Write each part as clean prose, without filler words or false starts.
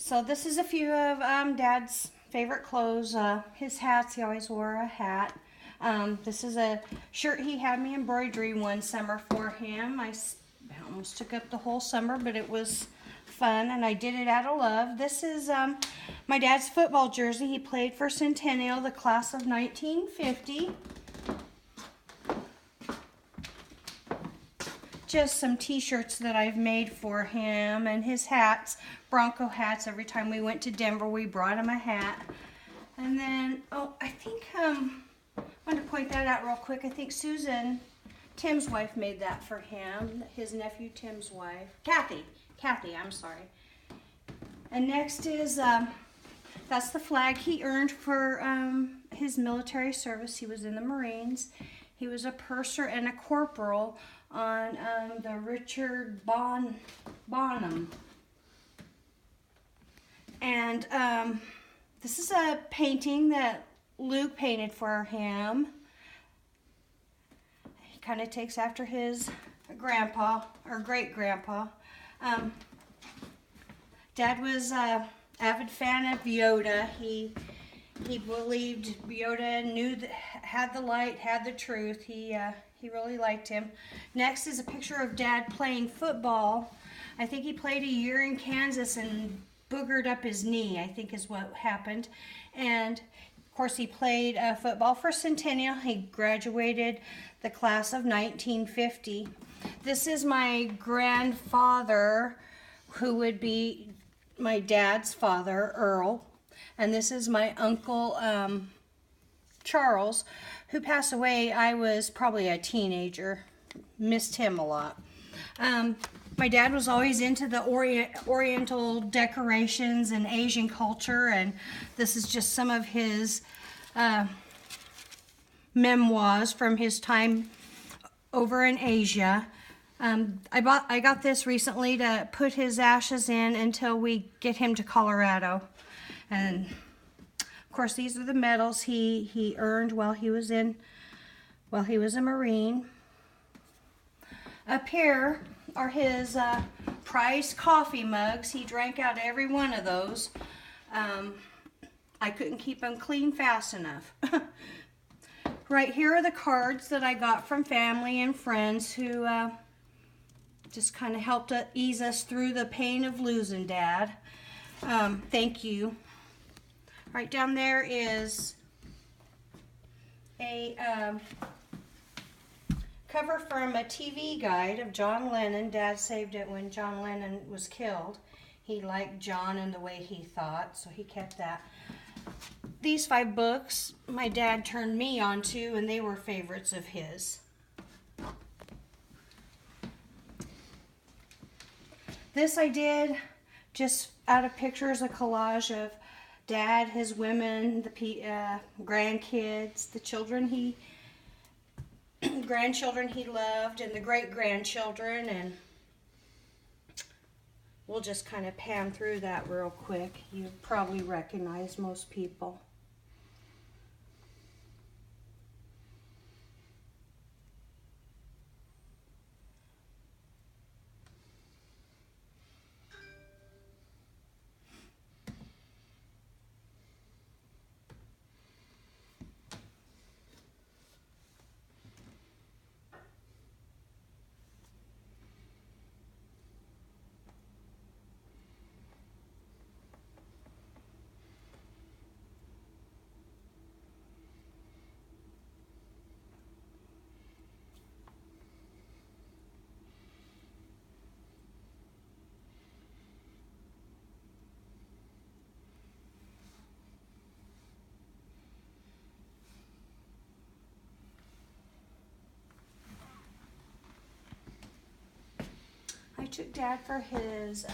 So this is a few of Dad's favorite clothes. His hats, he always wore a hat. This is a shirt he had me embroidery one summer for him. I almost took up the whole summer, but it was fun, and I did it out of love. This is my dad's football jersey. He played for Centennial, the class of 1950. Just some t-shirts that I've made for him, and his hats, Bronco hats. Every time we went to Denver, we brought him a hat. And then, I think, I want to point that out real quick. I think Susan, Tim's wife, made that for him. His nephew Tim's wife. Kathy, I'm sorry. And next is, that's the flag he earned for his military service. He was in the Marines. He was a purser and a corporal on the Richard Bonham. And this is a painting that Luke painted for him. He kind of takes after his grandpa, or great-grandpa. Dad was an avid fan of Yoda. He believed Yoda knew that, had the light, had the truth. He really liked him. Next is a picture of Dad playing football. I think he played a year in Kansas and boogered up his knee, I think is what happened. And of course he played football for Centennial. He graduated the class of 1950. This is my grandfather, who would be my dad's father, Earl. And this is my uncle, Charles, who passed away. I was probably a teenager. Missed him a lot. My dad was always into the Oriental decorations and Asian culture, and this is just some of his memoirs from his time over in Asia. I got this recently to put his ashes in until we get him to Colorado. And of course, these are the medals he earned while he was a Marine. Up here are his prize coffee mugs. He drank out every one of those. I couldn't keep them clean fast enough. Right here are the cards that I got from family and friends who just kind of helped ease us through the pain of losing Dad. Thank you. Right down there is a cover from a TV guide of John Lennon. Dad saved it when John Lennon was killed. He liked John and the way he thought, so he kept that. These 5 books my dad turned me on to, and they were favorites of his. This I did just out of pictures, a collage of Dad, his women, the grandkids, the grandchildren he loved, and the great-grandchildren, and we'll just kind of pan through that real quick. You probably recognize most people. I took Dad for his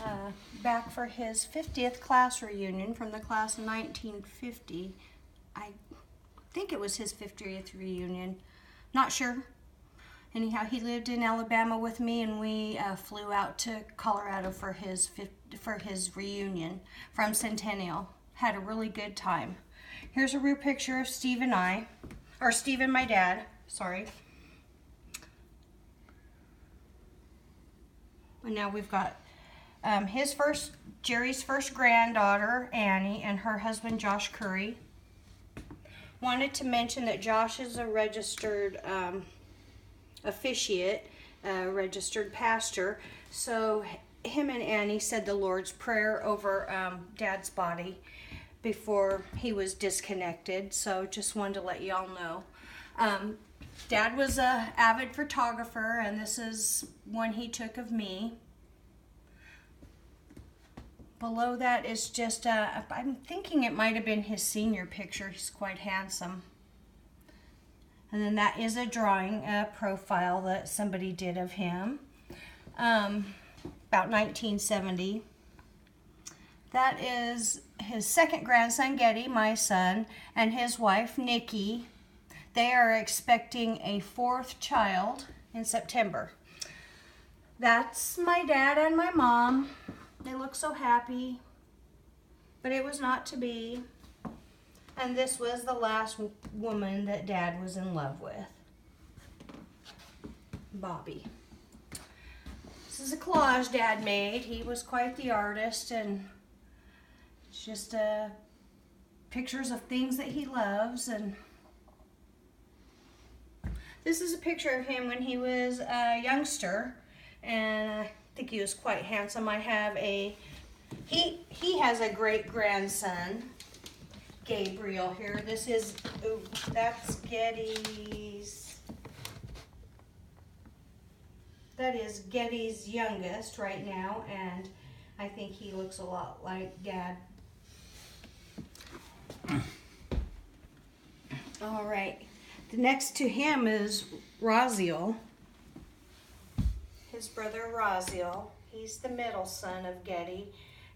back for his 50th class reunion from the class of 1950. I think it was his 50th reunion. Not sure. Anyhow, he lived in Alabama with me, and we flew out to Colorado for his reunion from Centennial. Had a really good time. Here's a real picture of Steve and my dad. Sorry. And now we've got Jerry's first granddaughter, Annie, and her husband, Josh Curry. Wanted to mention that Josh is a registered officiate, registered pastor. So him and Annie said the Lord's Prayer over Dad's body before he was disconnected. So just wanted to let y'all know. Dad was an avid photographer, and this is one he took of me. Below that is just, I'm thinking it might have been his senior picture. He's quite handsome. And then that is a drawing, a profile that somebody did of him, about 1970. That is his second grandson, Getty, my son, and his wife, Nikki. They are expecting a fourth child in September. That's my dad and my mom. They look so happy, but it was not to be. And this was the last woman that Dad was in love with, Bobby. This is a collage Dad made. He was quite the artist, and it's just pictures of things that he loves. And this is a picture of him when he was a youngster, and I think he was quite handsome. I have he has a great grandson, Gabriel here. This is, that's Getty's, that is Getty's youngest right now, and I think he looks a lot like Dad. All right, the next to him is Raziel. His brother Raziel. He's the middle son of Getty,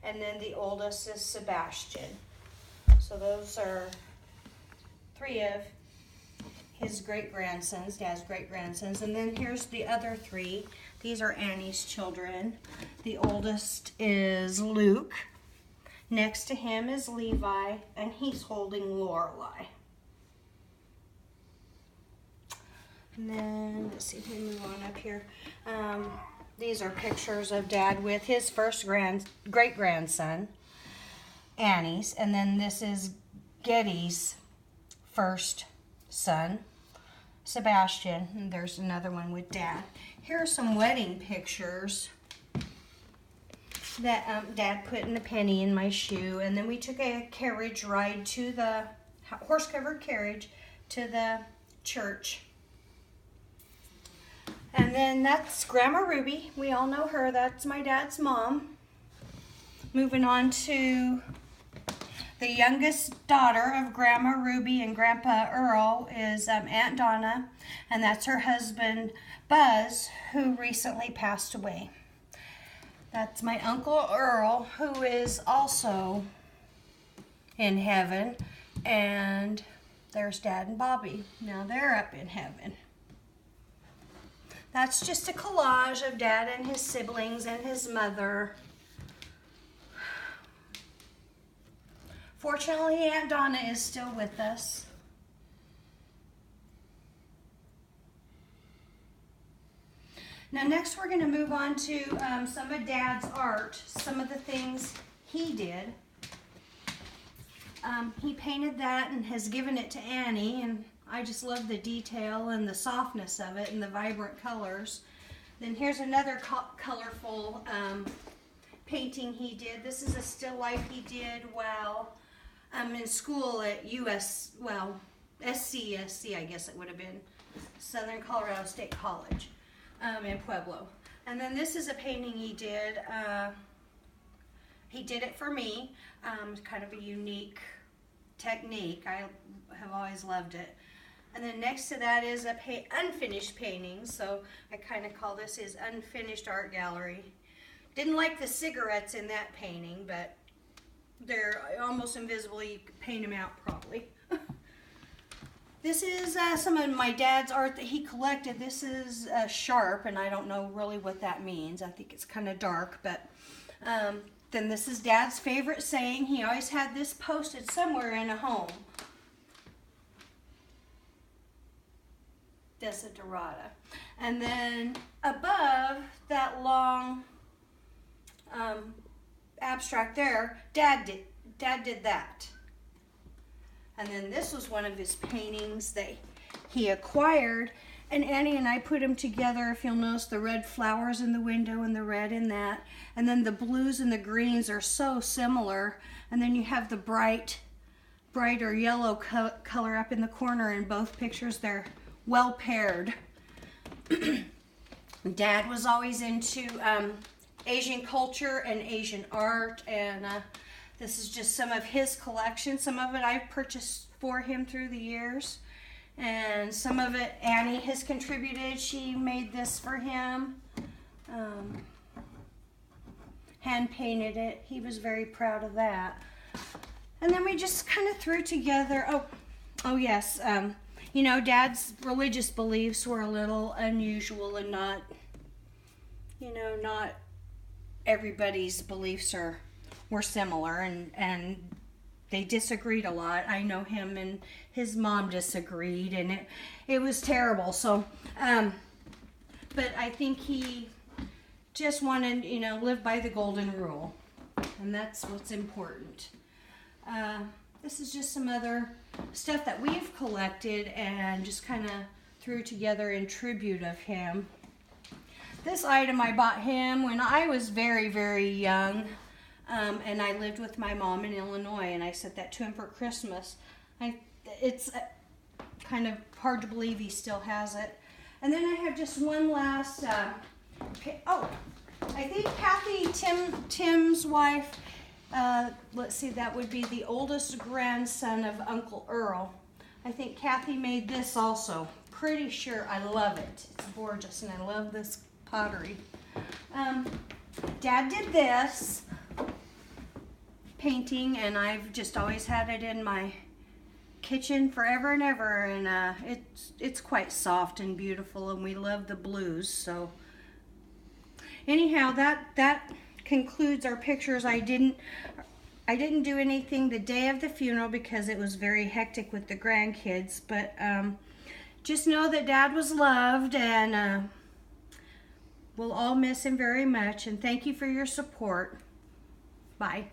and then the oldest is Sebastian. So those are three of his great-grandsons, Dad's great-grandsons. And then here's the other three. These are Annie's children. The oldest is Luke. Next to him is Levi, and he's holding Lorelei. And then, let's see if we move on up here. These are pictures of Dad with his first great-grandson, Annie's. And then this is Getty's first son, Sebastian. And there's another one with Dad. Here are some wedding pictures that Dad put in a penny in my shoe. And then we took a carriage ride to the horse-covered carriage to the church. And then that's Grandma Ruby. We all know her. That's my dad's mom. Moving on to the youngest daughter of Grandma Ruby and Grandpa Earl is Aunt Donna. And that's her husband, Buzz, who recently passed away. That's my Uncle Earl, who is also in heaven. And there's Dad and Bobby. Now they're up in heaven. That's just a collage of Dad and his siblings and his mother. Fortunately, Aunt Donna is still with us. Now next we're going to move on to some of Dad's art, some of the things he did. He painted that and has given it to Annie, and I just love the detail and the softness of it and the vibrant colors. Then here's another colorful painting he did. This is a still life he did while in school at SCSC, I guess it would have been, Southern Colorado State College in Pueblo. And then this is a painting he did. He did it for me. Kind of a unique technique. I have always loved it. And then next to that is a unfinished painting, so I kind of call this his unfinished art gallery. Didn't like the cigarettes in that painting, but they're almost invisible. You could paint them out probably. This is some of my dad's art that he collected. This is sharp, and I don't know really what that means. I think it's kind of dark, but then this is Dad's favorite saying. He always had this posted somewhere in a home. Desiderata. And then above that long abstract there. Dad did that. And then this was one of his paintings that he acquired. And Annie and I put them together. If you'll notice the red flowers in the window and the red in that. And then the blues and the greens are so similar. And then you have the brighter yellow color up in the corner in both pictures. They're well paired. Dad was always into Asian culture and Asian art, and this is just some of his collection. Some of it I've purchased for him through the years, and some of it Annie has contributed. She made this for him, hand painted it. He was very proud of that. And then we just kind of threw together, oh yes, you know, Dad's religious beliefs were a little unusual and not, you know, not everybody's beliefs were similar, and they disagreed a lot. I know him and his mom disagreed, and it was terrible. So, but I think he just wanted, you know, live by the golden rule, and that's what's important. This is just some other stuff that we've collected and just kind of threw together in tribute of him. This item I bought him when I was very, very young, and I lived with my mom in Illinois, and I sent that to him for Christmas. It's kind of hard to believe he still has it. And then I have just one last, I think Kathy, Tim's wife, let's see, that would be the oldest grandson of Uncle Earl. I think Kathy made this also. Pretty sure. I love it. It's gorgeous, and I love this pottery. Dad did this painting, and I've just always had it in my kitchen forever and ever, and it's quite soft and beautiful, and we love the blues. So anyhow, that concludes our pictures. I didn't do anything the day of the funeral because it was very hectic with the grandkids, but just know that Dad was loved, and we'll all miss him very much, and thank you for your support. Bye.